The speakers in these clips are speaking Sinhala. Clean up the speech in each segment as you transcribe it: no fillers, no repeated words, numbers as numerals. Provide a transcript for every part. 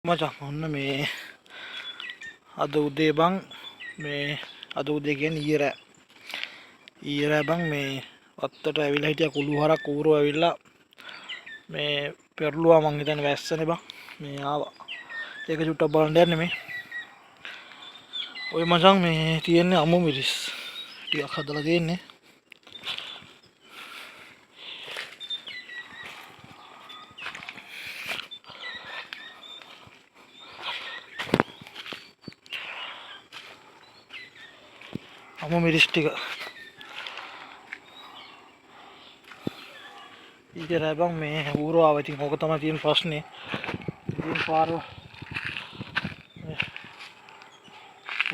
මචං ඔන්න මේ අද උදේ බං මේ අද උදේ කියන්නේ ඊයේ රෑ බං මේ වත්තට ඇවිල්ලා හිටියා කුළු හරක් ඌරෝ ඇවිල්ලා මේ පෙරළුවා මං හිතන්නේ වැස්සනේ බං මේ ආවා ඒක චුට්ටක් බලන්න යන්නේ මේ ඔය මචං මේ තියෙන්නේ අමු මිරිස් ටිකක් හදලා තියෙන්නේ අමු මිරිස් ටික ඊට රැබන් මේ ඌරෝ ආවා ඉතින් ඕක තමයි තියෙන ප්‍රශ්නේ ඉතින් පාර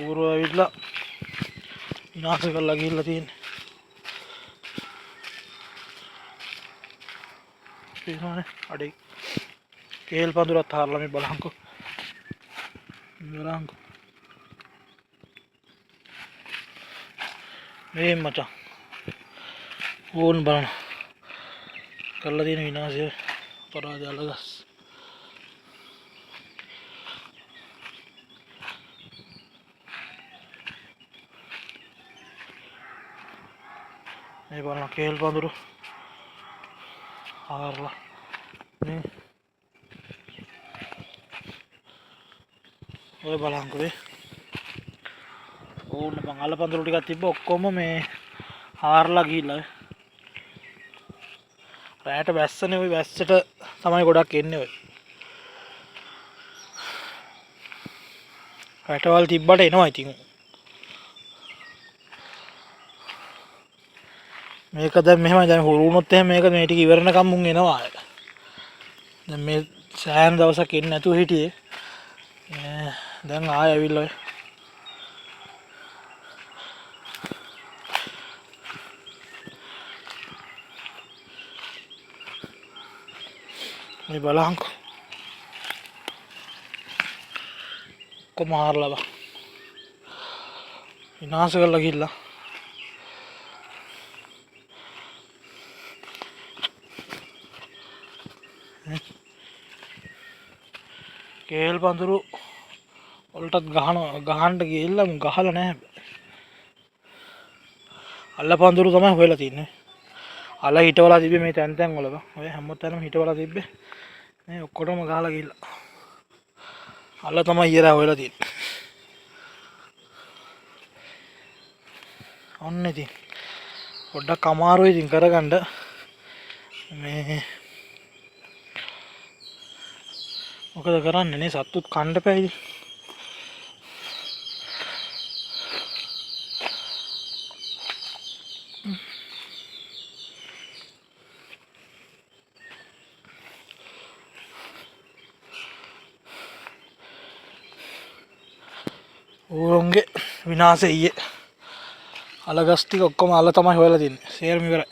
ඌරෝ ඇවිල්ලා විනාශ කරලා ගිහිල්ලා තියෙන්නේ ඒනනේ අඩේ කේල් පඳුරත් හරලා මේ බලහන්කෝ මේ මචං ඕන් බලන්න කරලා තියෙන විනාශය පරාජය අලගස් මේ බලන්න කේල් පඳුරු හරලා මේ ඔය බලන්නකෝ ඕන මං අල පඳුරු ටිකක් තිබ්බ ඔක්කොම මේ හාරලා ගිහිල්ලා රැයට වැස්සනේ ওই වැස්සට තමයි ගොඩක් එන්නේ ඔය රැටවල් තිබ්බට එනවා ඉතින් මේක දැන් මෙහෙමයි දැන් හුරු වුණොත් එහෙම මේක මේ ටික ඉවරනකම් මුන් එනවා දැන් මේ සෑහෙන දවසක් එන්නේ නැතුව හිටියේ දැන් ආයෙ ඇවිල්ලා මේ බලහන්කෝ කොමාරලා බා විනාශ කරලා ගිහිල්ලා කේල් පඳුරු වලටත් ගහන්න ගිහිල්ලා මු ගහලා නැහැ අල්ල පඳුරු තමයි හොයලා තින්නේ අල හිටවලා තිබ්බේ මේ තැන් වල බා ඔය හැමතැනම හිටවලා තිබ්බේ මේ ඔක්කොටම ගහලා ගිහිල්ලා අල්ල තමයි ඊයරා හොයලා තින්නේ ඔන්න ඉතින් පොඩ්ඩක් අමාරුයි ඉතින් කරගන්න මේ මොකද කරන්නේ නේ සත්තුත් කන්න බෑ ඌරොන්ගේ විනාශය ඊයේ අලගස් ටික ඔක්කොම අල තමයි හොයලා තින්නේ සේරම ඉවරයි